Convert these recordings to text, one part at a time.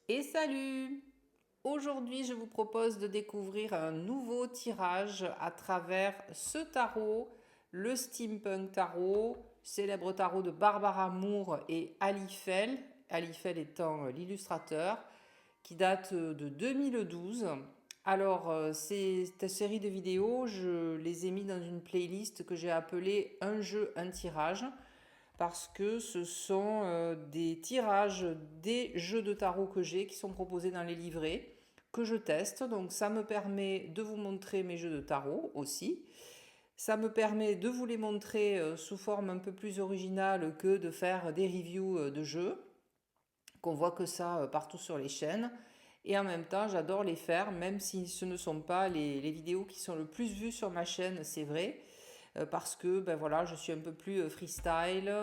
Et salut! Aujourd'hui, je vous propose de découvrir un nouveau tirage à travers ce tarot, le Steampunk Tarot, célèbre tarot de Barbara Moore et Alifel, Alifel étant l'illustrateur, qui date de 2012. Alors, cette série de vidéos, je les ai mis dans une playlist que j'ai appelée Un jeu, un tirage, parce que ce sont des tirages des jeux de tarot que j'ai qui sont proposés dans les livrets que je teste. Donc ça me permet de vous montrer mes jeux de tarot aussi. Ça me permet de vous les montrer sous forme un peu plus originale que de faire des reviews de jeux, qu'on voit que ça partout sur les chaînes. Et en même temps, j'adore les faire, même si ce ne sont pas les vidéos qui sont le plus vues sur ma chaîne, c'est vrai, parce que ben voilà, je suis un peu plus freestyle,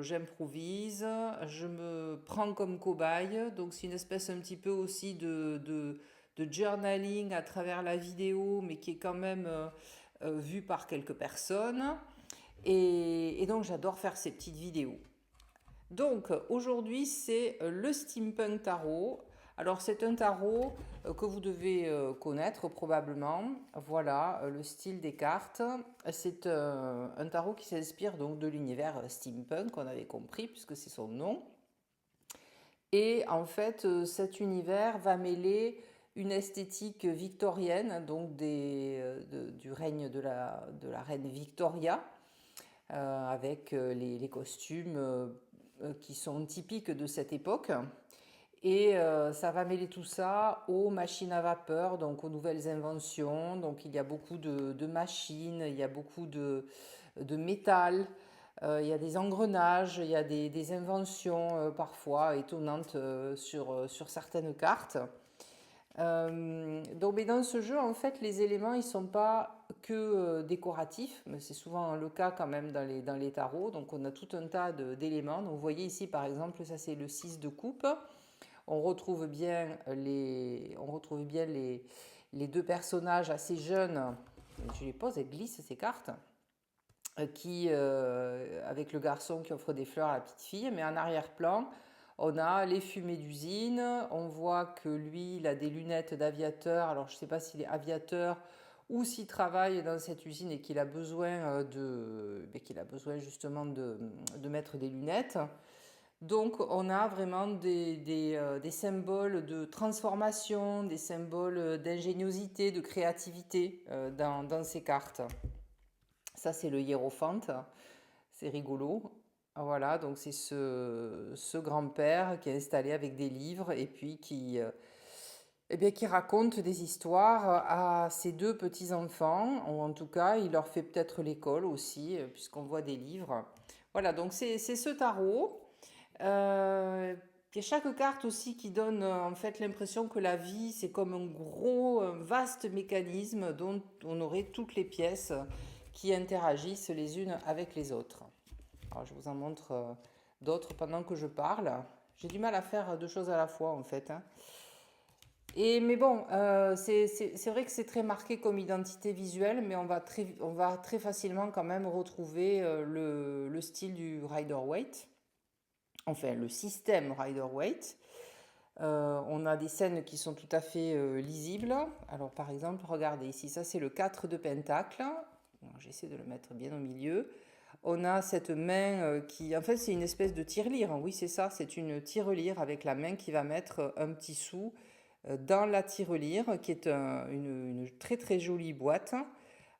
j'improvise, je me prends comme cobaye, donc c'est une espèce un petit peu aussi de journaling à travers la vidéo, mais qui est quand même vue par quelques personnes. Et donc j'adore faire ces petites vidéos. Donc aujourd'hui c'est le Steampunk Tarot. Alors c'est un tarot que vous devez connaître probablement. Voilà le style des cartes. C'est un tarot qui s'inspire donc de l'univers steampunk, on avait compris puisque c'est son nom. Et en fait cet univers va mêler une esthétique victorienne, donc du règne de la reine Victoria, avec les costumes qui sont typiques de cette époque. Et ça va mêler tout ça aux machines à vapeur, donc aux nouvelles inventions. Donc il y a beaucoup de machines, il y a beaucoup de métal, il y a des engrenages, il y a des inventions parfois étonnantes sur certaines cartes. Donc, mais dans ce jeu, en fait, les éléments, ils sont pas que décoratifs, mais c'est souvent le cas quand même dans les tarots. Donc, on a tout un tas d'éléments. Donc, vous voyez ici, par exemple, ça c'est le 6 de coupe. On retrouve bien les deux personnages assez jeunes. Je les pose, elles glissent ces cartes. Avec le garçon qui offre des fleurs à la petite fille, mais en arrière-plan, on a les fumées d'usine, on voit que lui, il a des lunettes d'aviateur, alors je ne sais pas s'il est aviateur ou s'il travaille dans cette usine et qu'il a besoin qu'il a besoin justement de mettre des lunettes. Donc on a vraiment des symboles de transformation, des symboles d'ingéniosité, de créativité dans ces cartes. Ça, c'est le hiérophante. C'est rigolo. Voilà, donc c'est ce grand-père qui est installé avec des livres et puis eh bien, qui raconte des histoires à ses deux petits-enfants, ou en tout cas, il leur fait peut-être l'école aussi, puisqu'on voit des livres. Voilà, donc c'est ce tarot. Il y a chaque carte aussi qui donne en fait l'impression que la vie, c'est comme un gros, un vaste mécanisme dont on aurait toutes les pièces qui interagissent les unes avec les autres. Alors, je vous en montre d'autres pendant que je parle. J'ai du mal à faire deux choses à la fois en fait, hein. Mais bon, c'est vrai que c'est très marqué comme identité visuelle, mais on va très facilement quand même retrouver le style du Rider-Waite, enfin le système Rider-Waite. On a des scènes qui sont tout à fait lisibles. Alors par exemple, regardez ici, ça c'est le 4 de Pentacle. Bon, j'essaie de le mettre bien au milieu. On a cette main qui, en fait, c'est une espèce de tirelire. Oui, c'est ça, c'est une tirelire avec la main qui va mettre un petit sou dans la tirelire, qui est une très très jolie boîte,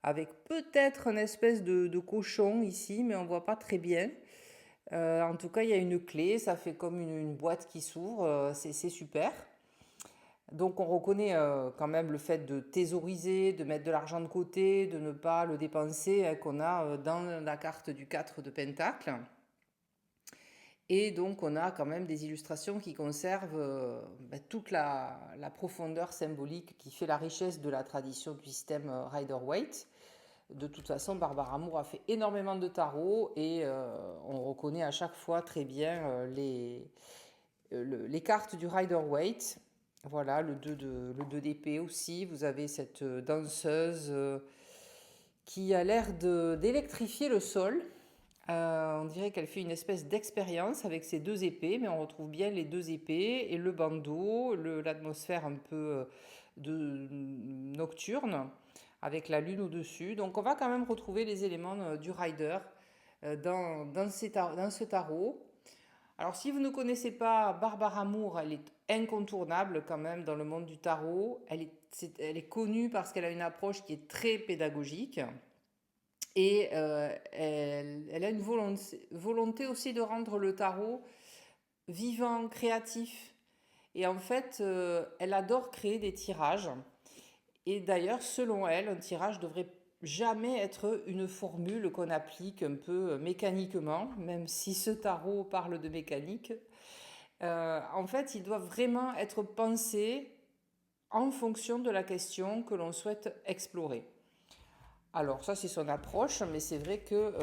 avec peut-être une espèce de cochon ici, mais on voit pas très bien. En tout cas, il y a une clé, ça fait comme une boîte qui s'ouvre, c'est super. Donc on reconnaît quand même le fait de thésauriser, de mettre de l'argent de côté, de ne pas le dépenser, hein, qu'on a dans la carte du 4 de Pentacle. Et donc on a quand même des illustrations qui conservent toute la profondeur symbolique qui fait la richesse de la tradition du système Rider-Waite. De toute façon, Barbara Moore a fait énormément de tarots et on reconnaît à chaque fois très bien les cartes du Rider-Waite. Voilà, le 2 d'épée aussi. Vous avez cette danseuse qui a l'air d'électrifier le sol. On dirait qu'elle fait une espèce d'expérience avec ses deux épées, mais on retrouve bien les deux épées et le bandeau, l'atmosphère un peu nocturne, avec la lune au-dessus. Donc on va quand même retrouver les éléments du rider dans ce tarot. Alors si vous ne connaissez pas Barbara Moore, elle est incontournable quand même dans le monde du tarot. Elle est connue parce qu'elle a une approche qui est très pédagogique. Et elle a une volonté aussi de rendre le tarot vivant, créatif. Et en fait, elle adore créer des tirages. Et d'ailleurs, selon elle, un tirage devrait jamais être une formule qu'on applique un peu mécaniquement, même si ce tarot parle de mécanique. En fait, il doit vraiment être pensé en fonction de la question que l'on souhaite explorer. Alors ça c'est son approche, mais c'est vrai que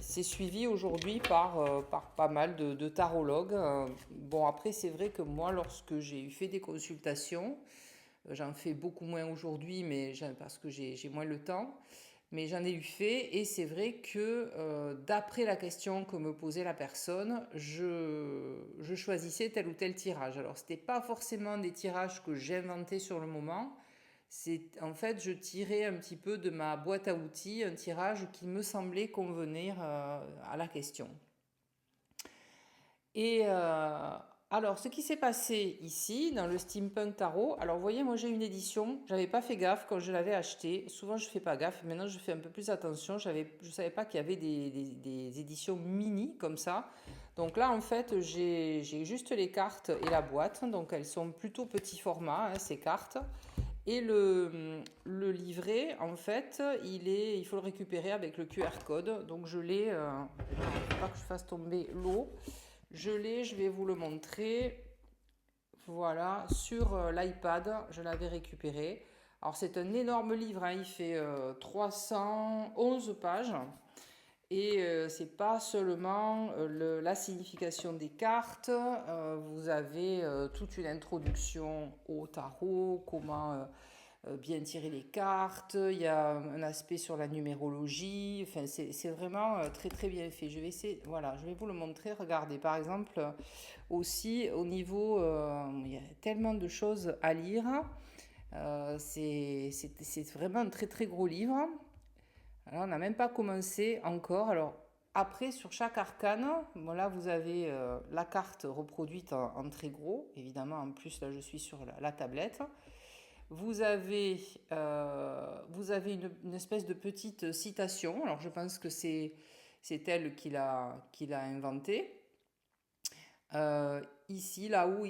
c'est suivi aujourd'hui par pas mal de tarologues. Bon après c'est vrai que moi lorsque j'ai fait des consultations, j'en fais beaucoup moins aujourd'hui, mais parce que j'ai moins le temps, mais j'en ai eu fait et c'est vrai que d'après la question que me posait la personne, je choisissais tel ou tel tirage. Alors c'était pas forcément des tirages que j'inventais sur le moment. C'est en fait, je tirais un petit peu de ma boîte à outils un tirage qui me semblait convenir à la question. Et alors, ce qui s'est passé ici dans le Steampunk Tarot, alors vous voyez, moi j'ai une édition, j'avais pas fait gaffe quand je l'avais acheté. Souvent je fais pas gaffe, maintenant je fais un peu plus attention. Je savais pas qu'il y avait des éditions mini comme ça. Donc là, en fait, j'ai juste les cartes et la boîte, donc elles sont plutôt petit format, hein, ces cartes. Et le livret, en fait, il faut le récupérer avec le QR code. Donc je l'ai, il ne faut pas que je fasse tomber l'eau. Je vais vous le montrer. Voilà, sur l'iPad, je l'avais récupéré. Alors c'est un énorme livre, hein, il fait 311 pages. Et c'est pas seulement la signification des cartes, vous avez toute une introduction au tarot, comment bien tirer les cartes, il y a un aspect sur la numérologie, enfin c'est vraiment très très bien fait. Je vais essayer, voilà, je vais vous le montrer, regardez par exemple aussi au niveau, il y a tellement de choses à lire, c'est vraiment un très très gros livre. Alors, on n'a même pas commencé encore. Alors, après, sur chaque arcane, bon, là, vous avez la carte reproduite en très gros. Évidemment, en plus, là, je suis sur la tablette. Vous avez une espèce de petite citation. Alors, je pense que c'est elle qui l'a inventée. Ici, là où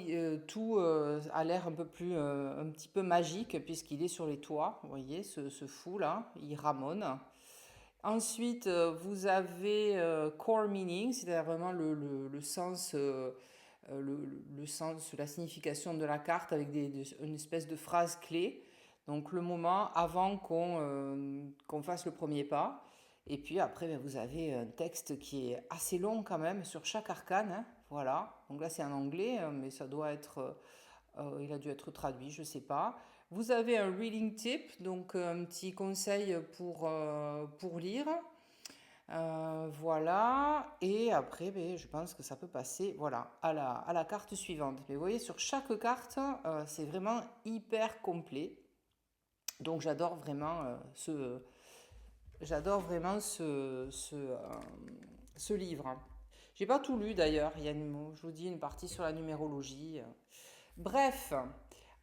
tout a l'air un peu plus, un petit peu magique, puisqu'il est sur les toits. Vous voyez, ce fou là, il ramone. Ensuite, vous avez core meaning, c'est-à-dire vraiment le sens, le sens, la signification de la carte avec une espèce de phrase clé. Donc le moment avant qu'on fasse le premier pas. Et puis après, ben, vous avez un texte qui est assez long quand même sur chaque arcane, hein. Voilà. Donc là, c'est en anglais, mais ça doit être, il a dû être traduit, je ne sais pas. Vous avez un reading tip, donc un petit conseil pour lire. Voilà. Et après, ben, je pense que ça peut passer voilà, à la carte suivante. Mais vous voyez, sur chaque carte, c'est vraiment hyper complet. Donc j'adore vraiment ce livre. J'ai pas tout lu d'ailleurs. Il y a je vous dis une partie sur la numérologie. Bref,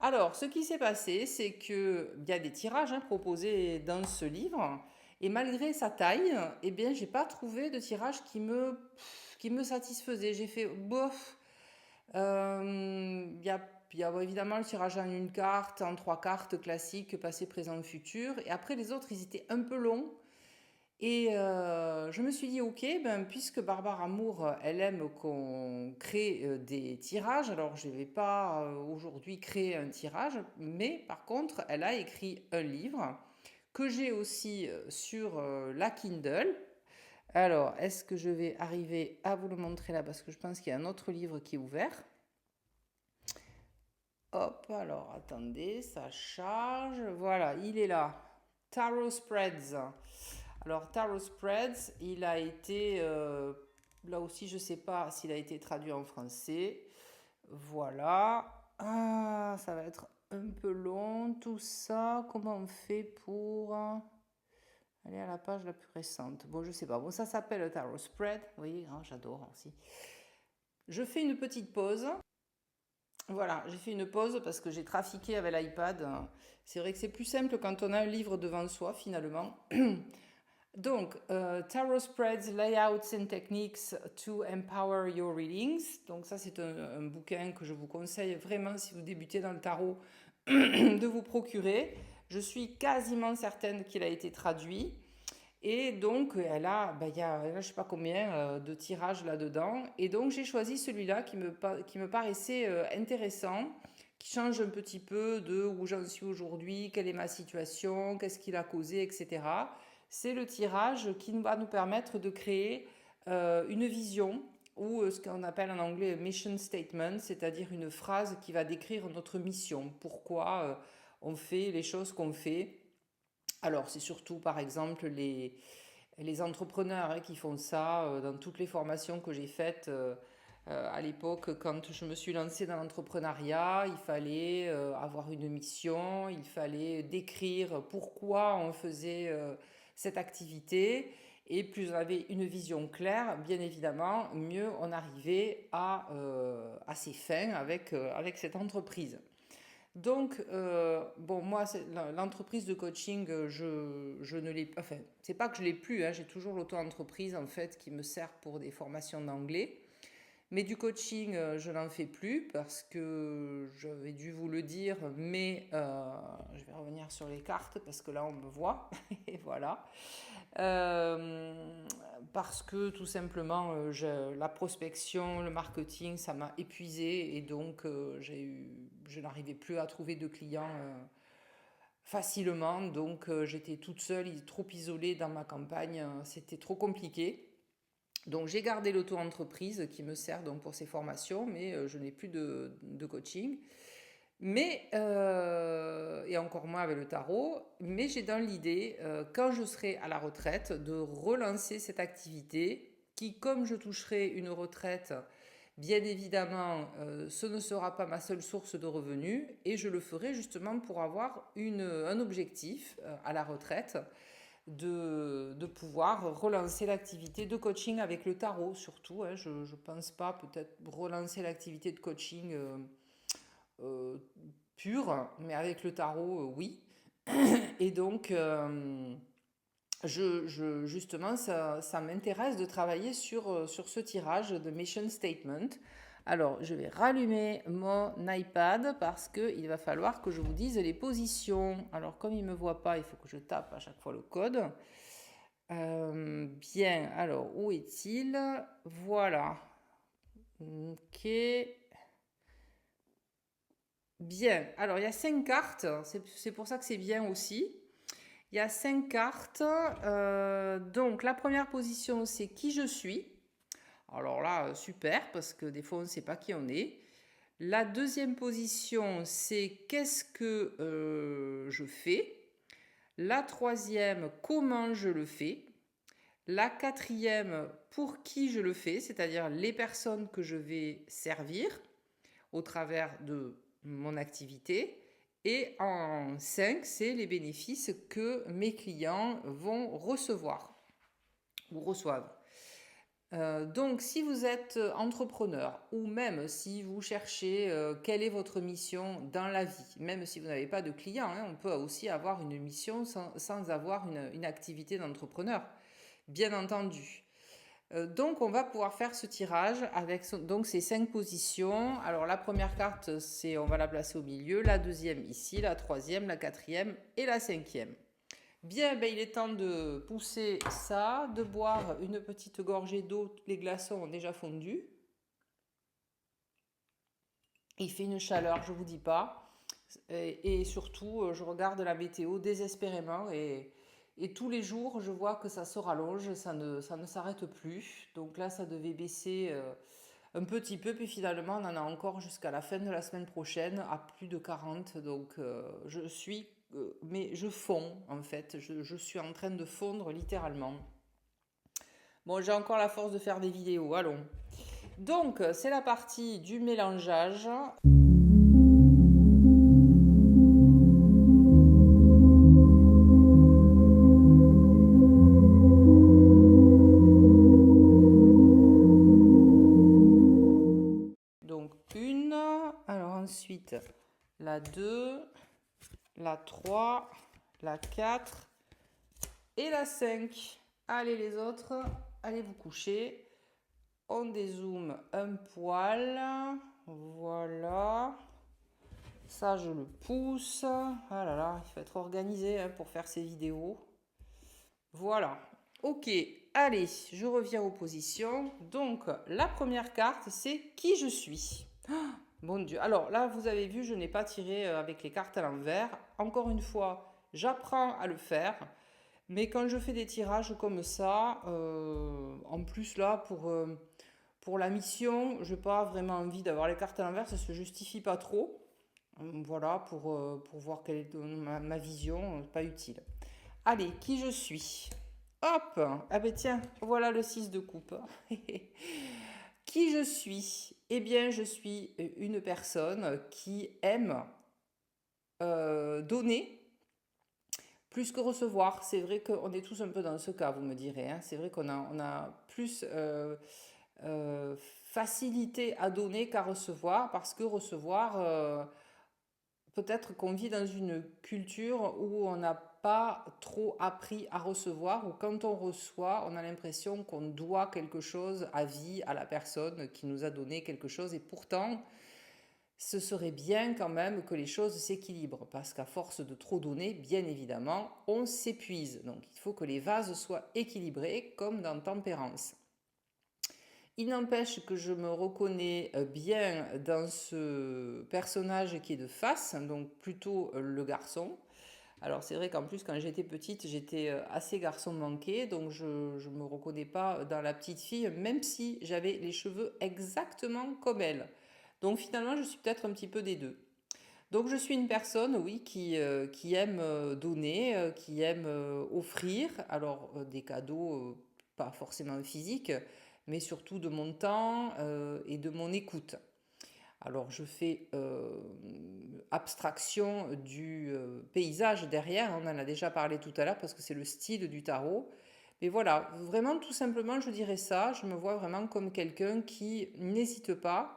alors ce qui s'est passé, c'est que il y a des tirages hein, proposés dans ce livre, et malgré sa taille, eh bien, j'ai pas trouvé de tirage qui me satisfaisait. J'ai fait bof. Il y a évidemment le tirage en une carte, en trois cartes classiques, passé, présent, futur. Et après les autres, ils étaient un peu longs. Et je me suis dit, ok, ben, puisque Barbara Moore, elle aime qu'on crée des tirages, alors je ne vais pas aujourd'hui créer un tirage, mais par contre, elle a écrit un livre que j'ai aussi sur la Kindle. Alors, est-ce que je vais arriver à vous le montrer là? Parce que je pense qu'il y a un autre livre qui est ouvert. Hop, alors attendez, ça charge. Voilà, il est là. Tarot Spreads. Alors, Tarot Spreads, il a été, là aussi, je ne sais pas s'il a été traduit en français. Voilà. Ah, ça va être un peu long, tout ça. Comment on fait pour aller à la page la plus récente? Bon, je sais pas. Bon, ça s'appelle Tarot Spread. Oui, hein, j'adore aussi. Je fais une petite pause. Voilà, j'ai fait une pause parce que j'ai trafiqué avec l'iPad. C'est vrai que c'est plus simple quand on a un livre devant soi, finalement. Donc, Tarot Spreads, Layouts and Techniques to Empower Your Readings. Donc ça, c'est un bouquin que je vous conseille vraiment si vous débutez dans le tarot de vous procurer. Je suis quasiment certaine qu'il a été traduit. Et donc, elle a, ben, y a, je ne sais pas combien de tirages là-dedans. Et donc, j'ai choisi celui-là qui me paraissait intéressant, qui change un petit peu de où j'en suis aujourd'hui, quelle est ma situation, qu'est-ce qu'il a causé, etc. C'est le tirage qui va nous permettre de créer une vision ou ce qu'on appelle en anglais mission statement, c'est-à-dire une phrase qui va décrire notre mission, pourquoi on fait les choses qu'on fait. Alors, c'est surtout, par exemple, les entrepreneurs qui font ça dans toutes les formations que j'ai faites à l'époque, quand je me suis lancée dans l'entrepreneuriat. Il fallait avoir une mission, il fallait décrire pourquoi on faisait cette activité. Et plus on avait une vision claire, bien évidemment, mieux on arrivait à ses fins avec cette entreprise. Donc, bon, moi, l'entreprise de coaching, je ne l'ai pas. Enfin, c'est pas que je l'ai plus, hein, j'ai toujours l'auto-entreprise en fait qui me sert pour des formations d'anglais. Mais du coaching, je n'en fais plus parce que j'avais dû vous le dire, mais je vais revenir sur les cartes parce que là, on me voit. Et voilà. Euh, Parce que tout simplement, la prospection, le marketing, ça m'a épuisé et donc je n'arrivais plus à trouver de clients facilement. Donc j'étais toute seule, trop isolée dans ma campagne, c'était trop compliqué. Donc j'ai gardé l'auto-entreprise qui me sert donc pour ces formations, mais je n'ai plus de coaching. Mais, et encore moins avec le tarot, mais j'ai dans l'idée, quand je serai à la retraite, de relancer cette activité qui, comme je toucherai une retraite, bien évidemment, ce ne sera pas ma seule source de revenus et je le ferai justement pour avoir un objectif à la retraite de pouvoir relancer l'activité de coaching avec le tarot surtout. Hein. Je ne pense pas peut-être relancer l'activité de coaching euh, pure, mais avec le tarot, oui. Et donc, justement, ça m'intéresse de travailler sur ce tirage de Mission Statement. Alors, je vais rallumer mon iPad parce qu'il va falloir que je vous dise les positions. Alors, comme il ne me voit pas, il faut que je tape à chaque fois le code. Bien, alors, où est-il? Voilà. Ok. Bien, alors il y a 5 cartes, c'est pour ça que c'est bien aussi. Il y a 5 cartes. Donc la première position, c'est qui je suis. Alors là, super, parce que des fois, on ne sait pas qui on est. La deuxième position, c'est qu'est-ce que je fais. La troisième, comment je le fais. La quatrième, pour qui je le fais, c'est-à-dire les personnes que je vais servir au travers de mon activité. Et en 5, c'est les bénéfices que mes clients vont recevoir ou reçoivent. Donc, si vous êtes entrepreneur ou même si vous cherchez quelle est votre mission dans la vie, même si vous n'avez pas de clients, hein, on peut aussi avoir une mission sans avoir une activité d'entrepreneur, bien entendu. Donc, on va pouvoir faire ce tirage avec donc ces 5 positions. Alors, la première carte, on va la placer au milieu, la deuxième ici, la troisième, la quatrième et la cinquième. Bien, ben, il est temps de pousser ça, de boire une petite gorgée d'eau. Les glaçons ont déjà fondu. Il fait une chaleur, je ne vous dis pas. Et surtout, je regarde la météo désespérément et tous les jours, je vois que ça se rallonge, ça ne s'arrête plus. Donc là, ça devait baisser un petit peu, puis finalement, on en a encore jusqu'à la fin de la semaine prochaine, à plus de 40. Donc je suis mais je fonds en fait, je suis en train de fondre littéralement. Bon, j'ai encore la force de faire des vidéos, allons. Donc, c'est la partie du mélangeage. Donc, une, alors ensuite, la 2, la 3, la 4 et la 5. Allez les autres, allez vous coucher. On dézoome un poil. Voilà. Ça, je le pousse. Ah là là, il faut être organisé pour faire ces vidéos. Voilà. Ok, allez, je reviens aux positions. Donc, la première carte, c'est qui je suis. Bon Dieu. Alors là, vous avez vu, je n'ai pas tiré avec les cartes à l'envers. Encore une fois, j'apprends à le faire. Mais quand je fais des tirages comme ça, en plus là, pour la mission, je n'ai pas vraiment envie d'avoir les cartes à l'envers, ça ne se justifie pas trop. Voilà, pour voir quelle est ma vision, pas utile. Allez, qui je suis? Hop! Ah ben tiens, voilà le 6 de coupe. Qui je suis? Eh bien, je suis une personne qui aime donner plus que recevoir. C'est vrai qu'on est tous un peu dans ce cas, vous me direz, hein. C'est vrai qu'on a plus facilité à donner qu'à recevoir, parce que recevoir, peut-être qu'on vit dans une culture où on n'a pas trop appris à recevoir, ou quand on reçoit, on a l'impression qu'on doit quelque chose à vie à la personne qui nous a donné quelque chose, et pourtant, ce serait bien quand même que les choses s'équilibrent, parce qu'à force de trop donner, bien évidemment, on s'épuise. Donc il faut que les vases soient équilibrés, comme dans Tempérance. Il n'empêche que je me reconnais bien dans ce personnage qui est de face, donc plutôt le garçon. Alors c'est vrai qu'en plus quand j'étais petite, j'étais assez garçon manqué, donc je ne me reconnais pas dans la petite fille, même si j'avais les cheveux exactement comme elle. Donc finalement, je suis peut-être un petit peu des deux. Donc je suis une personne, oui, qui aime donner, qui aime offrir, alors des cadeaux pas forcément physiques, mais surtout de mon temps et de mon écoute. Alors je fais abstraction du paysage derrière, on en a déjà parlé tout à l'heure parce que c'est le style du tarot. Mais voilà, vraiment tout simplement je dirais ça, je me vois vraiment comme quelqu'un qui n'hésite pas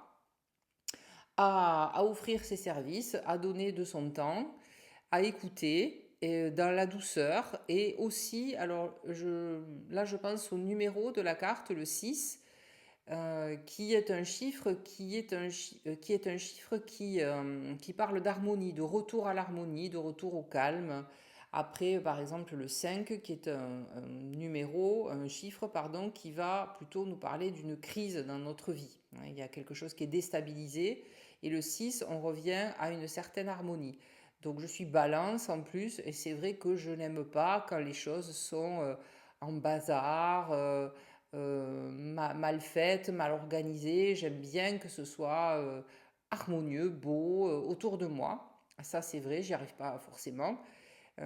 à offrir ses services, à donner de son temps, à écouter dans la douceur. Et aussi, alors là je pense au numéro de la carte, le 6, qui est un chiffre qui parle d'harmonie, de retour à l'harmonie, de retour au calme. Après, par exemple, le 5, qui est un chiffre, pardon, qui va plutôt nous parler d'une crise dans notre vie. Il y a quelque chose qui est déstabilisé. Et le 6, on revient à une certaine harmonie. Donc je suis balance en plus, et c'est vrai que je n'aime pas quand les choses sont en bazar, mal faites, mal organisées. J'aime bien que ce soit harmonieux, beau, autour de moi. Ça c'est vrai, j'y arrive pas forcément.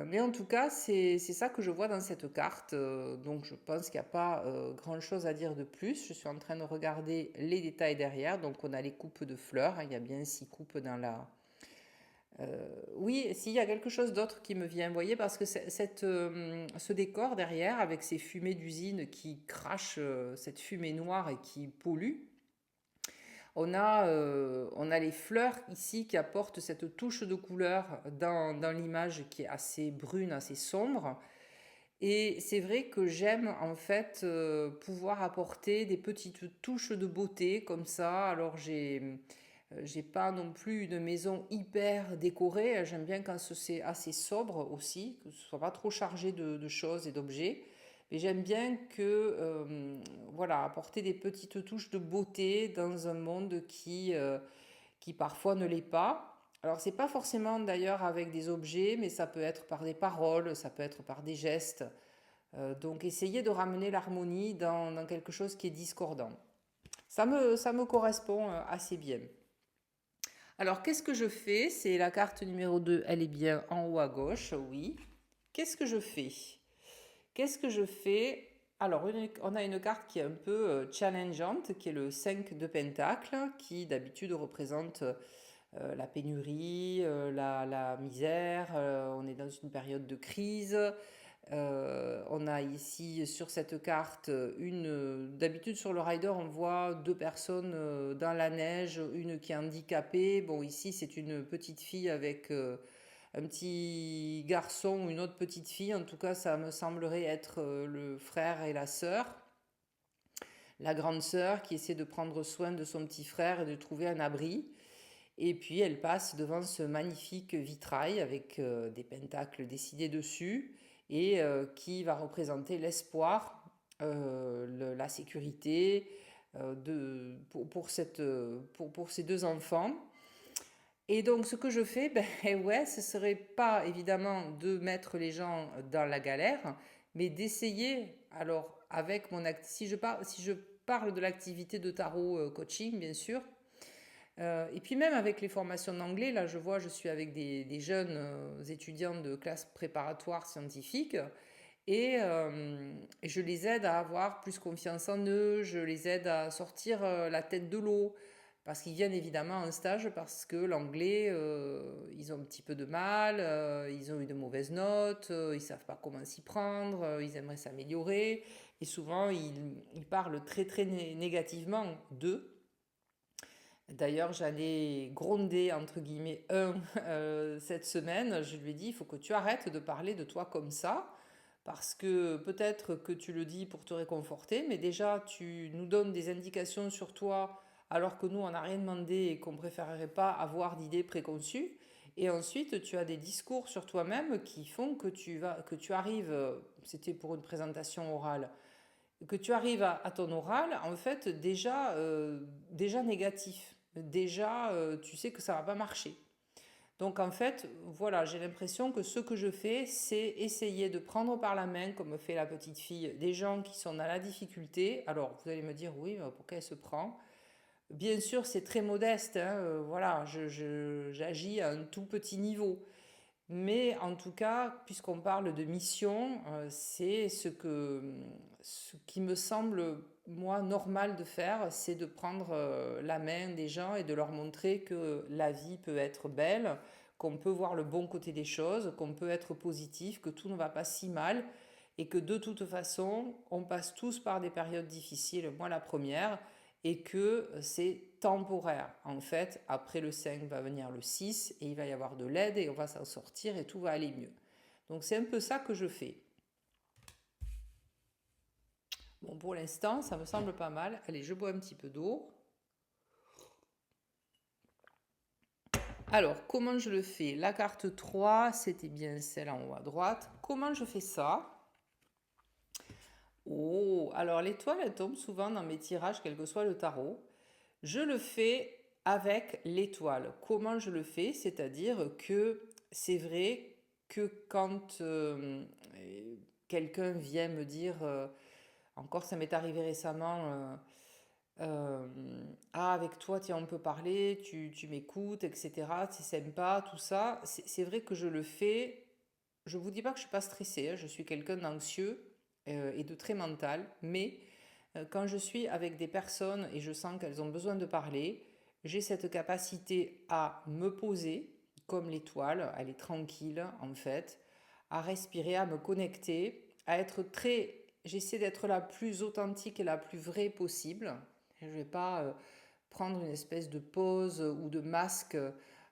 Mais en tout cas, c'est ça que je vois dans cette carte. Donc je pense qu'il n'y a pas grand-chose à dire de plus. Je suis en train de regarder les détails derrière. Donc on a les coupes de fleurs, hein. Il y a bien 6 coupes dans la... oui, s'il y a quelque chose d'autre qui me vient, vous voyez, parce que ce décor derrière, avec ces fumées d'usine qui crachent cette fumée noire et qui polluent, on a les fleurs ici qui apportent cette touche de couleur dans l'image qui est assez brune, assez sombre. Et c'est vrai que j'aime en fait pouvoir apporter des petites touches de beauté comme ça. Alors j'ai pas non plus une maison hyper décorée. J'aime bien quand c'est assez sobre aussi, que ce soit pas trop chargé de choses et d'objets. Mais j'aime bien que voilà, apporter des petites touches de beauté dans un monde qui parfois ne l'est pas. Alors c'est pas forcément d'ailleurs avec des objets, mais ça peut être par des paroles, ça peut être par des gestes. Donc essayer de ramener l'harmonie dans quelque chose qui est discordant. Ça me correspond assez bien. Alors, qu'est-ce que je fais? C'est la carte numéro 2, elle est bien en haut à gauche, oui. Qu'est-ce que je fais? Qu'est-ce que je fais? Alors, on a une carte qui est un peu challengeante, qui est le 5 de Pentacle, qui d'habitude représente la pénurie, la misère, on est dans une période de crise. On a ici sur cette carte d'habitude sur le rider on voit deux personnes dans la neige, une qui est handicapée. Bon, ici c'est une petite fille avec un petit garçon ou une autre petite fille. En tout cas, ça me semblerait être le frère et la sœur. La grande sœur qui essaie de prendre soin de son petit frère et de trouver un abri. Et puis elle passe devant ce magnifique vitrail avec des pentacles dessinés dessus et qui va représenter l'espoir, la sécurité pour ces deux enfants. Et donc ce que je fais, ben ouais, ce serait pas évidemment de mettre les gens dans la galère, mais d'essayer, alors avec si je parle de l'activité de tarot coaching, bien sûr, et puis même avec les formations d'anglais, là je vois, je suis avec des jeunes étudiants de classe préparatoire scientifique et je les aide à avoir plus confiance en eux, je les aide à sortir la tête de l'eau parce qu'ils viennent évidemment en stage parce que l'anglais, ils ont un petit peu de mal, ils ont eu de mauvaises notes, ils savent pas comment s'y prendre, ils aimeraient s'améliorer et souvent ils parlent très très négativement d'eux. D'ailleurs, j'allais gronder, entre guillemets, cette semaine. Je lui ai dit, il faut que tu arrêtes de parler de toi comme ça, parce que peut-être que tu le dis pour te réconforter, mais déjà, tu nous donnes des indications sur toi, alors que nous, on n'a rien demandé et qu'on préférerait pas avoir d'idées préconçues. Et ensuite, tu as des discours sur toi-même qui font que tu arrives, c'était pour une présentation orale, que tu arrives à ton oral, en fait, déjà négatif. Déjà, tu sais que ça va pas marcher. Donc, en fait, voilà, j'ai l'impression que ce que je fais, c'est essayer de prendre par la main, comme fait la petite fille, des gens qui sont dans la difficulté. Alors, vous allez me dire, oui, mais pourquoi elle se prend? Bien sûr, c'est très modeste, hein, voilà, j'agis à un tout petit niveau. Mais en tout cas, puisqu'on parle de mission, c'est ce qui me semble, moi, normal de faire, c'est de prendre la main des gens et de leur montrer que la vie peut être belle, qu'on peut voir le bon côté des choses, qu'on peut être positif, que tout ne va pas si mal et que de toute façon, on passe tous par des périodes difficiles, moi la première, et que c'est temporaire. En fait, après le 5 va venir le 6 et il va y avoir de l'aide et on va s'en sortir et tout va aller mieux. Donc c'est un peu ça que je fais. Bon, pour l'instant, ça me semble pas mal. Allez, je bois un petit peu d'eau. Alors, comment je le fais? La carte 3, c'était bien celle en haut à droite. Comment je fais ça? Oh, alors l'étoile, elle tombe souvent dans mes tirages, quel que soit le tarot. Je le fais avec l'étoile. Comment je le fais? C'est-à-dire que c'est vrai que quand quelqu'un vient me dire, encore ça m'est arrivé récemment, euh, ah avec toi tiens on peut parler, tu m'écoutes, etc. C'est sympa, tout ça. C'est vrai que je le fais. Je vous dis pas que je suis pas stressée, hein, je suis quelqu'un d'anxieux et de très mental, mais quand je suis avec des personnes et je sens qu'elles ont besoin de parler, j'ai cette capacité à me poser comme l'étoile, elle est tranquille en fait, à respirer, à me connecter, à être très... J'essaie d'être la plus authentique et la plus vraie possible. Je ne vais pas prendre une espèce de pose ou de masque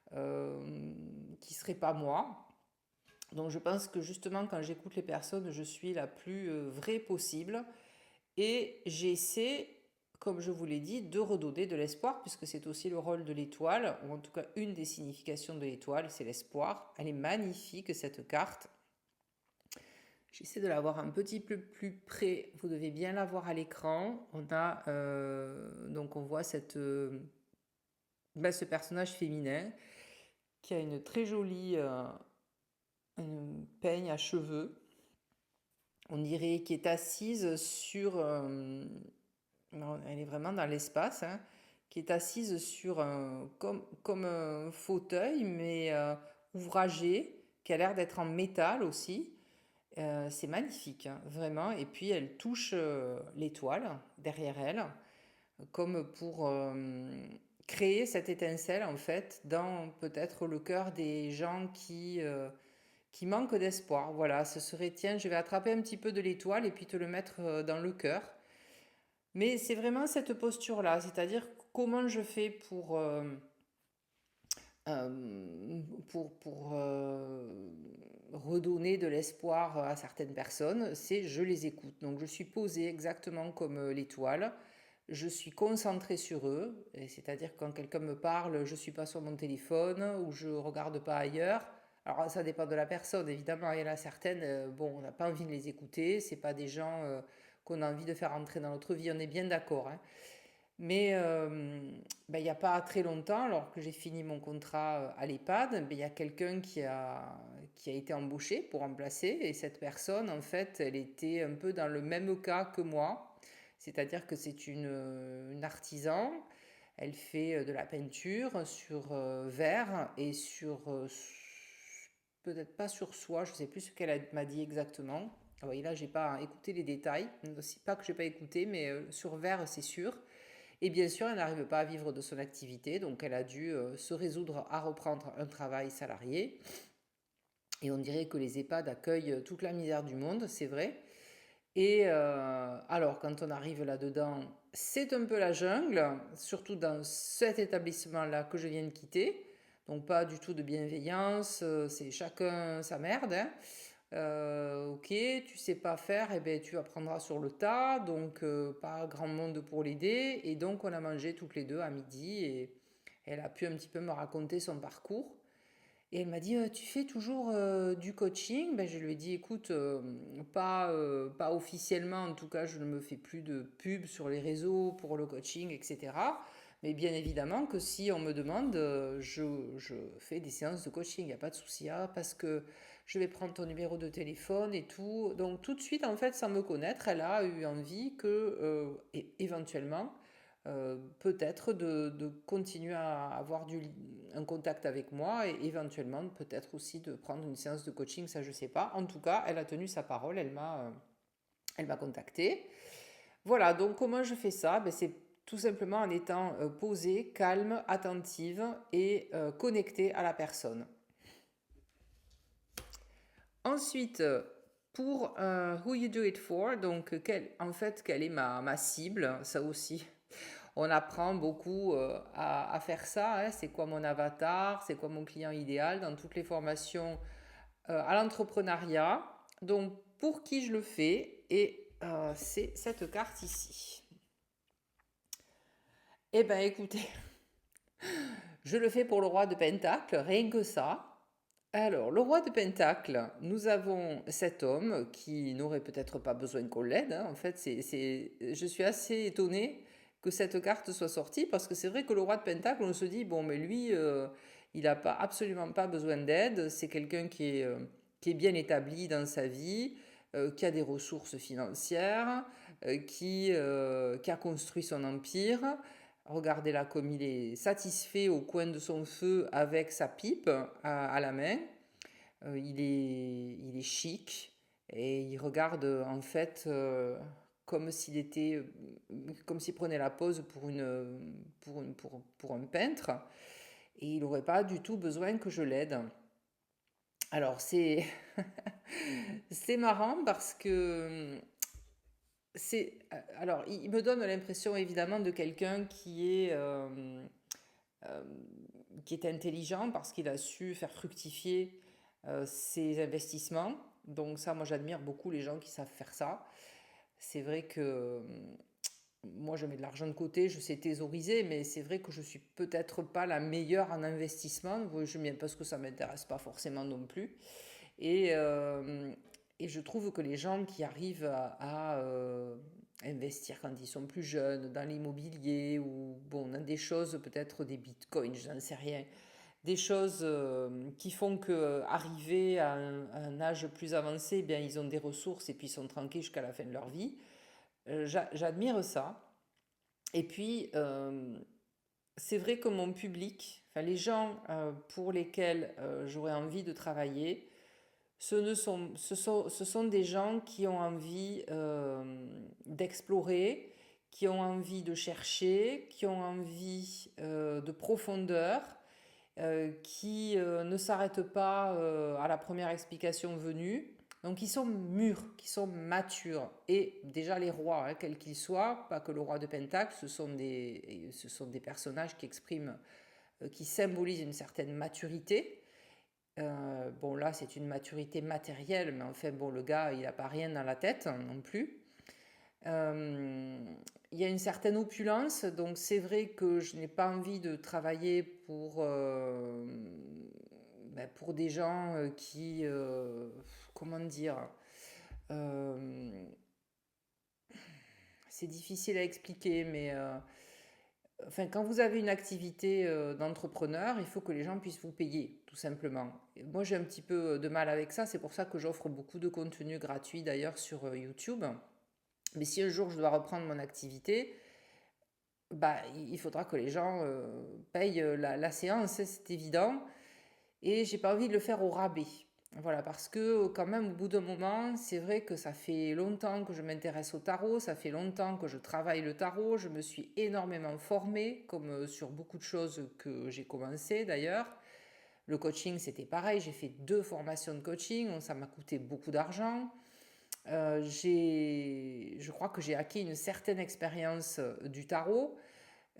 qui ne serait pas moi. Donc je pense que justement quand j'écoute les personnes, je suis la plus vraie possible et j'essaie, comme je vous l'ai dit, de redonner de l'espoir, puisque c'est aussi le rôle de l'étoile, ou en tout cas une des significations de l'étoile, c'est l'espoir. Elle est magnifique cette carte. J'essaie de la voir un petit peu plus près. Vous devez bien la voir à l'écran. Donc on voit ce personnage féminin qui a une très jolie peigne à cheveux. On dirait qu'elle est assise sur... elle est vraiment dans l'espace, hein, qui est assise sur comme un fauteuil, mais ouvragé, qui a l'air d'être en métal aussi. C'est magnifique, hein, vraiment. Et puis elle touche l'étoile derrière elle, comme pour créer cette étincelle, en fait, dans peut-être le cœur des gens qui manquent d'espoir. Voilà, ce serait, tiens, je vais attraper un petit peu de l'étoile et puis te le mettre dans le cœur. Mais c'est vraiment cette posture-là, c'est-à-dire comment je fais pour redonner de l'espoir à certaines personnes, c'est je les écoute. Donc je suis posée exactement comme l'étoile, je suis concentrée sur eux, c'est-à-dire quand quelqu'un me parle, je ne suis pas sur mon téléphone ou je ne regarde pas ailleurs. Alors ça dépend de la personne, évidemment, il y en a certaines, bon, on n'a pas envie de les écouter, c'est pas des gens qu'on a envie de faire entrer dans notre vie, on est bien d'accord, hein. Mais ben, il n'y a pas très longtemps, alors que j'ai fini mon contrat à l'EHPAD, ben, il y a quelqu'un qui a été embauché pour remplacer. Et cette personne, en fait, elle était un peu dans le même cas que moi. C'est-à-dire que c'est une artisan. Elle fait de la peinture sur verre et sur... peut-être pas sur soie, je ne sais plus ce qu'elle m'a dit exactement. Ah oui, là, j'ai pas écouté les détails. C'est pas que j'ai pas écouté, mais sur verre, c'est sûr. Et bien sûr, elle n'arrive pas à vivre de son activité, donc elle a dû se résoudre à reprendre un travail salarié. Et on dirait que les EHPAD accueillent toute la misère du monde, c'est vrai. Et alors, quand on arrive là-dedans, c'est un peu la jungle, surtout dans cet établissement-là que je viens de quitter. Donc pas du tout de bienveillance, c'est chacun sa merde, hein. Ok, tu sais pas faire, eh ben, tu apprendras sur le tas, donc pas grand monde pour l'aider. Et donc on a mangé toutes les deux à midi et elle a pu un petit peu me raconter son parcours. Et elle m'a dit, tu fais toujours du coaching? Ben, je lui ai dit, écoute, pas officiellement, en tout cas, je ne me fais plus de pub sur les réseaux pour le coaching, etc. Mais bien évidemment que si on me demande, je fais des séances de coaching, il n'y a pas de souci, hein, parce que je vais prendre ton numéro de téléphone et tout. Donc tout de suite, en fait, sans me connaître, elle a eu envie que, éventuellement, peut-être de continuer à avoir un contact avec moi et éventuellement peut-être aussi de prendre une séance de coaching, ça je sais pas. En tout cas, elle a tenu sa parole, elle m'a contacté. Voilà, donc comment je fais ça? Ben, c'est tout simplement en étant posée, calme, attentive et connectée à la personne. Ensuite, pour Who You Do It For, donc en fait, quelle est ma cible? Ça aussi, on apprend beaucoup à faire ça, hein. C'est quoi mon avatar? C'est quoi mon client idéal dans toutes les formations à l'entrepreneuriat? Donc, pour qui je le fais? Et c'est cette carte ici. Eh bien, écoutez, je le fais pour le roi de Pentacle, rien que ça. Alors, le roi de Pentacle, nous avons cet homme qui n'aurait peut-être pas besoin qu'on l'aide, hein. En fait, je suis assez étonnée que cette carte soit sortie parce que c'est vrai que le roi de Pentacle, on se dit, bon, mais lui, il n'a pas, absolument pas besoin d'aide. C'est quelqu'un qui est bien établi dans sa vie, qui a des ressources financières, qui a construit son empire. Regardez-là comme il est satisfait au coin de son feu avec sa pipe à la main. Il est chic et il regarde en fait comme s'il était, comme s'il prenait la pose pour un peintre et il n'aurait pas du tout besoin que je l'aide. Alors c'est marrant parce que alors il me donne l'impression évidemment de quelqu'un euh, qui est intelligent parce qu'il a su faire fructifier ses investissements. Donc ça, moi j'admire beaucoup les gens qui savent faire ça. C'est vrai que moi je mets de l'argent de côté, je sais thésauriser, mais c'est vrai que je suis peut-être pas la meilleure en investissement, parce que ça m'intéresse pas forcément non plus. Et, euh, et je trouve que les gens qui arrivent à investir quand ils sont plus jeunes dans l'immobilier ou bon, dans des choses, peut-être des bitcoins, je n'en sais rien, des choses qui font que arriver à un âge plus avancé, eh bien, ils ont des ressources et puis ils sont tranquilles jusqu'à la fin de leur vie. J'admire ça. Et puis, c'est vrai que mon public, enfin les gens pour lesquels j'aurais envie de travailler, ce sont des gens qui ont envie d'explorer, qui ont envie de chercher, qui ont envie de profondeur, qui ne s'arrêtent pas à la première explication venue. Donc ils sont mûrs, qui sont matures. Et déjà les rois, hein, quels qu'ils soient, pas que le roi de Pentacle, ce sont des personnages qui expriment, qui symbolisent une certaine maturité. Bon, là, c'est une maturité matérielle, mais enfin, bon, le gars, il n'a pas rien dans la tête hein, non plus. Euh, il y a une certaine opulence, donc c'est vrai que je n'ai pas envie de travailler pour des gens comment dire, euh, c'est difficile à expliquer, mais enfin, quand vous avez une activité d'entrepreneur, il faut que les gens puissent vous payer, tout simplement. Et moi, j'ai un petit peu de mal avec ça. C'est pour ça que j'offre beaucoup de contenu gratuit d'ailleurs sur YouTube. Mais si un jour je dois reprendre mon activité, bah, il faudra que les gens payent la séance, hein, c'est évident. Et j'ai pas envie de le faire au rabais. Voilà, parce que quand même, au bout d'un moment, c'est vrai que ça fait longtemps que je m'intéresse au tarot, ça fait longtemps que je travaille le tarot, je me suis énormément formée, comme sur beaucoup de choses que j'ai commencé d'ailleurs. Le coaching, c'était pareil, j'ai fait 2 formations de coaching, donc ça m'a coûté beaucoup d'argent. Je crois que j'ai acquis une certaine expérience du tarot.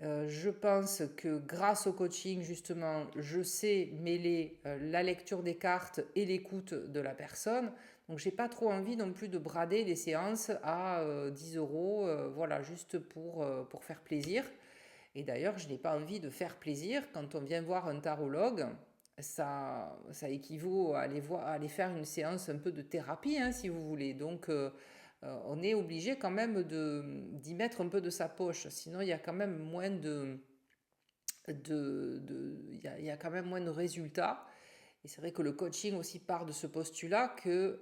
Je pense que grâce au coaching, justement, je sais mêler la lecture des cartes et l'écoute de la personne. Donc, j'ai pas trop envie non plus de brader des séances à 10 euros, voilà, juste pour faire plaisir. Et d'ailleurs, je n'ai pas envie de faire plaisir quand on vient voir un tarologue. Ça équivaut à aller faire une séance un peu de thérapie, hein, si vous voulez. Donc, on est obligé quand même d'y mettre un peu de sa poche. Sinon, il y a quand même moins il y a quand même moins de résultats. Et c'est vrai que le coaching aussi part de ce postulat que,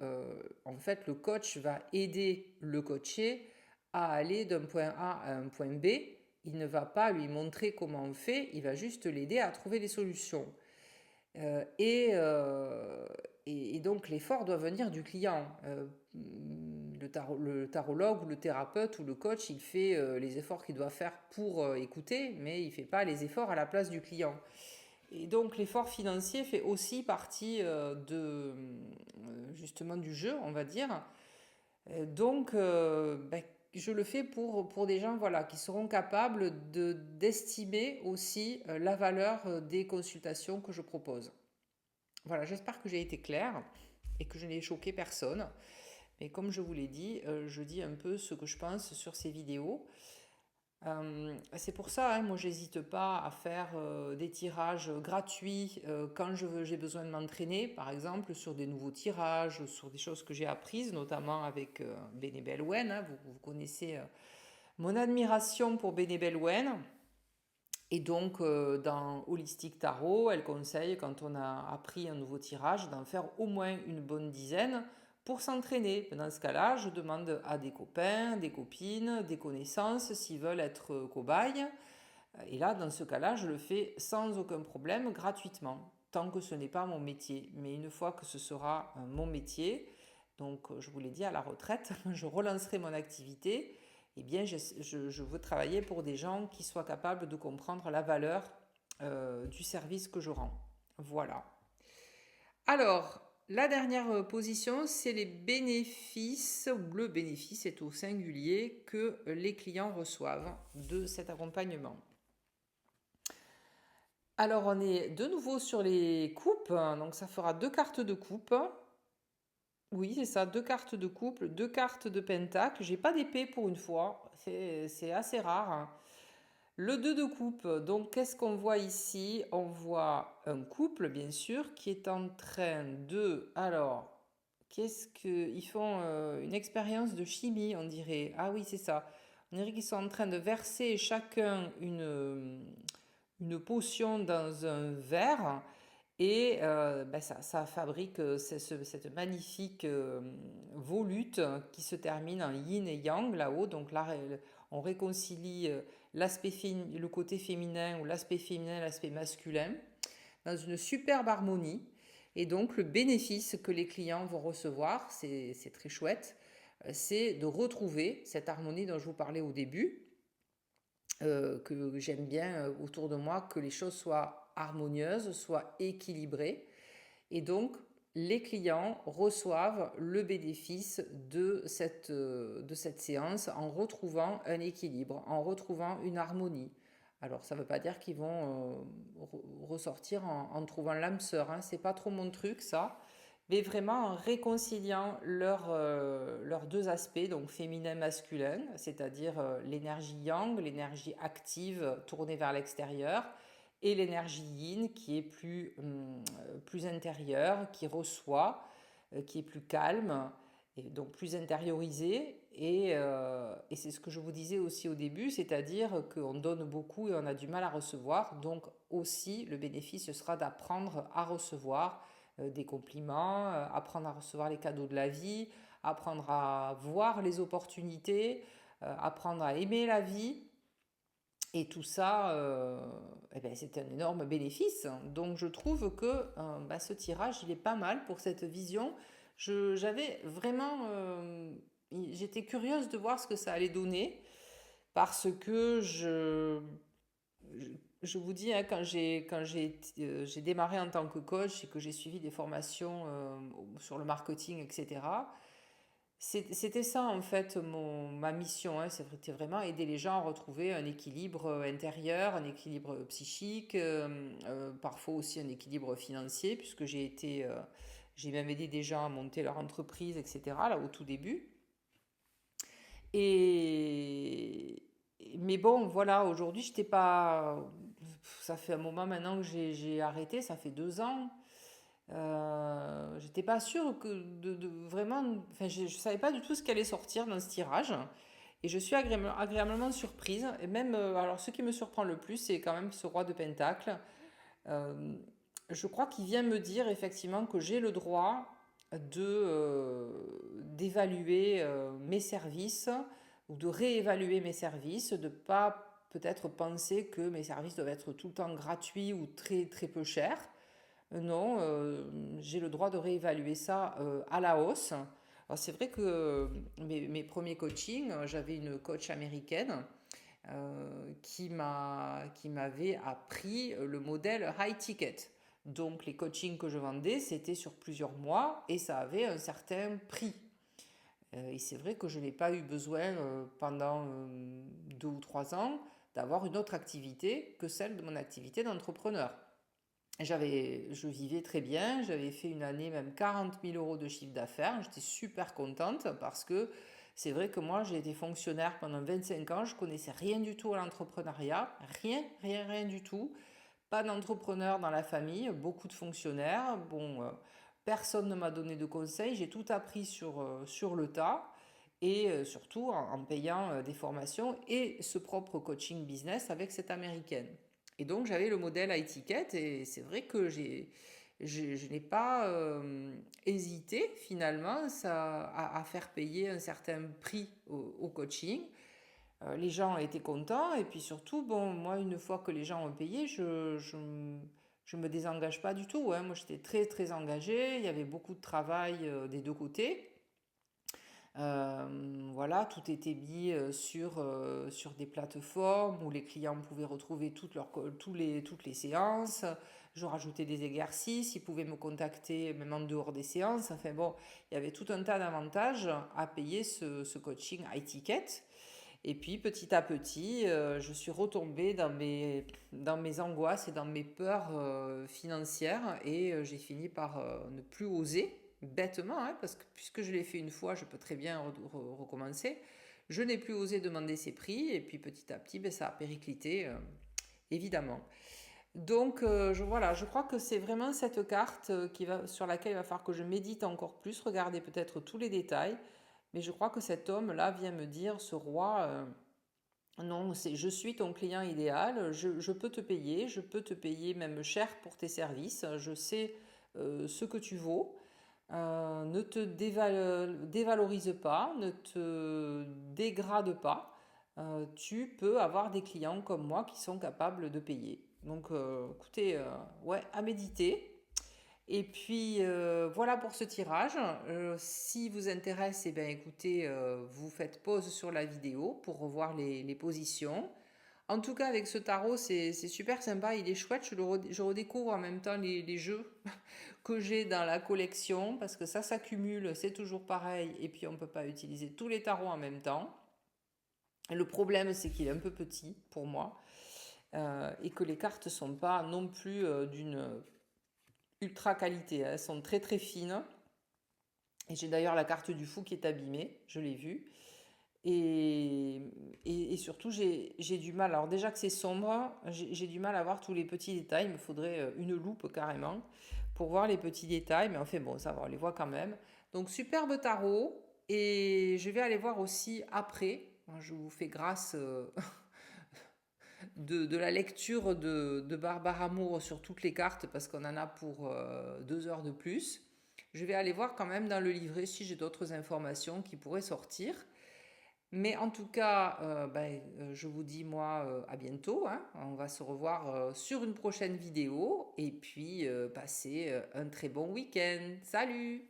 en fait, le coach va aider le coaché à aller d'un point A à un point B. Il ne va pas lui montrer comment on fait, il va juste l'aider à trouver des solutions. Euh, et, euh, et donc l'effort doit venir du client. Le tarologue ou le thérapeute ou le coach, il fait les efforts qu'il doit faire pour écouter, mais il ne fait pas les efforts à la place du client. Et donc l'effort financier fait aussi partie justement du jeu, on va dire. Donc je le fais pour des gens voilà, qui seront capables d'estimer aussi la valeur des consultations que je propose. Voilà, j'espère que j'ai été claire et que je n'ai choqué personne. Mais comme je vous l'ai dit, je dis un peu ce que je pense sur ces vidéos. C'est pour ça, hein, moi, j'hésite pas à faire des tirages gratuits quand j'ai besoin de m'entraîner, par exemple, sur des nouveaux tirages, sur des choses que j'ai apprises, notamment avec Bénébel Wen, hein. Vous connaissez mon admiration pour Bénébel Wen. Et donc, dans Holistic Tarot, elle conseille, quand on a appris un nouveau tirage, d'en faire au moins une bonne dizaine pour s'entraîner. Dans ce cas-là, je demande à des copains, des copines, des connaissances s'ils veulent être cobayes. Et là, dans ce cas-là, je le fais sans aucun problème, gratuitement, tant que ce n'est pas mon métier. Mais une fois que ce sera mon métier, donc je vous l'ai dit, à la retraite, je relancerai mon activité. Eh bien, je veux travailler pour des gens qui soient capables de comprendre la valeur du service que je rends. Voilà. Alors, la dernière position, c'est les bénéfices, ou le bénéfice est au singulier, que les clients reçoivent de cet accompagnement. Alors, on est de nouveau sur les coupes, donc ça fera 2 cartes de coupe. Oui, c'est ça, 2 cartes de couple, 2 cartes de pentacle. J'ai pas d'épée pour une fois, c'est assez rare. Le 2 de coupe, donc qu'est-ce qu'on voit ici? On voit un couple, bien sûr, qui est en train de... Alors, ils font une expérience de chimie, on dirait. Ah oui, c'est ça. On dirait qu'ils sont en train de verser chacun une potion dans un verre et ça fabrique cette magnifique volute qui se termine en yin et yang là-haut. Donc là, on réconcilie le côté féminin ou l'aspect féminin, l'aspect masculin, dans une superbe harmonie. Et donc le bénéfice que les clients vont recevoir, c'est très chouette, c'est de retrouver cette harmonie dont je vous parlais au début, que j'aime bien autour de moi, que les choses soient harmonieuses, soient équilibrées. Et donc, les clients reçoivent le bénéfice de cette séance en retrouvant un équilibre, en retrouvant une harmonie. Alors, ça ne veut pas dire qu'ils vont ressortir en trouvant l'âme sœur, hein. C'est pas trop mon truc, ça. Mais vraiment en réconciliant leurs deux aspects, donc féminin, masculin, c'est-à-dire l'énergie yang, l'énergie active tournée vers l'extérieur, et l'énergie yin qui est plus intérieure, qui reçoit, qui est plus calme, et donc plus intériorisée. Et c'est ce que je vous disais aussi au début, c'est-à-dire qu'on donne beaucoup et on a du mal à recevoir. Donc aussi, le bénéfice ce sera d'apprendre à recevoir des compliments, apprendre à recevoir les cadeaux de la vie, apprendre à voir les opportunités, apprendre à aimer la vie. Et tout ça, eh ben, c'est un énorme bénéfice. Donc je trouve que ce tirage, il est pas mal pour cette vision. J'avais vraiment, j'étais curieuse de voir ce que ça allait donner parce que je vous dis, hein, j'ai démarré en tant que coach et que j'ai suivi des formations sur le marketing, etc. C'était ça en fait ma mission, hein, c'était vraiment aider les gens à retrouver un équilibre intérieur, un équilibre psychique, parfois aussi un équilibre financier, puisque j'ai même aidé des gens à monter leur entreprise, etc. là au tout début. Et mais bon, voilà, aujourd'hui, j'étais pas. Ça fait un moment maintenant que j'ai arrêté, ça fait 2 ans. J'étais pas sûre de vraiment. Enfin, je savais pas du tout ce qui allait sortir dans ce tirage. Et je suis agréablement surprise. Et même, alors, ce qui me surprend le plus, c'est quand même ce roi de Pentacle. Euh, je crois qu'il vient me dire effectivement que j'ai le droit d'évaluer mes services ou de réévaluer mes services, de pas peut-être penser que mes services doivent être tout le temps gratuits ou très très peu chers. Non, j'ai le droit de réévaluer ça à la hausse. Alors c'est vrai que mes premiers coachings, j'avais une coach américaine qui m'avait appris le modèle high ticket. Donc les coachings que je vendais, c'était sur plusieurs mois et ça avait un certain prix. Et c'est vrai que je n'ai pas eu besoin pendant 2 ou 3 ans d'avoir une autre activité que celle de mon activité d'entrepreneur. Je vivais très bien, j'avais fait une année même 40 000 € de chiffre d'affaires, j'étais super contente parce que c'est vrai que moi j'ai été fonctionnaire pendant 25 ans, je connaissais rien du tout à l'entrepreneuriat, rien, rien, rien du tout, pas d'entrepreneur dans la famille, beaucoup de fonctionnaires, bon, personne ne m'a donné de conseils, j'ai tout appris sur le tas et surtout en payant des formations et ce propre coaching business avec cette américaine. Et donc j'avais le modèle à étiquette et c'est vrai que je n'ai pas hésité finalement à faire payer un certain prix au coaching. Les gens étaient contents et puis surtout, bon, moi une fois que les gens ont payé, je me désengage pas du tout, hein. Moi j'étais très très engagée, il y avait beaucoup de travail des deux côtés. Voilà, tout était mis sur des plateformes où les clients pouvaient retrouver toutes les séances. Je rajoutais des exercices, ils pouvaient me contacter même en dehors des séances. Enfin bon, il y avait tout un tas d'avantages à payer ce coaching high ticket. Et puis petit à petit, je suis retombée dans mes angoisses et dans mes peurs financières et j'ai fini par ne plus oser, bêtement, hein, parce que puisque je l'ai fait une fois, je peux très bien recommencer. Je n'ai plus osé demander ces prix et puis petit à petit, ben, ça a périclité, évidemment. Donc voilà, je crois que c'est vraiment cette carte sur laquelle il va falloir que je médite encore plus, regarder peut-être tous les détails. Mais je crois que cet homme-là vient me dire, ce roi, non, je suis ton client idéal, je peux te payer, je peux te payer même cher pour tes services, je sais ce que tu vaux, ne te dévalorise pas, ne te dégrade pas, tu peux avoir des clients comme moi qui sont capables de payer. Donc, écoutez, ouais, à méditer. Et puis voilà pour ce tirage. Si vous intéresse, eh bien, écoutez, vous faites pause sur la vidéo pour revoir les positions. En tout cas, avec ce tarot, c'est super sympa, il est chouette. Je redécouvre en même temps les jeux que j'ai dans la collection parce que ça s'accumule, c'est toujours pareil. Et puis on ne peut pas utiliser tous les tarots en même temps. Le problème, c'est qu'il est un peu petit pour moi et que les cartes ne sont pas non plus d'une ultra qualité. Elles sont très très fines. Et j'ai d'ailleurs la carte du fou qui est abîmée, je l'ai vue. Et surtout, j'ai du mal. Alors, déjà que c'est sombre, j'ai du mal à voir tous les petits détails. Il me faudrait une loupe carrément pour voir les petits détails. Mais enfin, bon, ça va, on les voit quand même. Donc, superbe tarot. Et je vais aller voir aussi après. Je vous fais grâce de la lecture de Barbara Moore sur toutes les cartes parce qu'on en a pour 2 heures de plus. Je vais aller voir quand même dans le livret si j'ai d'autres informations qui pourraient sortir. Mais en tout cas, je vous dis moi à bientôt, hein. On va se revoir sur une prochaine vidéo et puis passez un très bon week-end. Salut!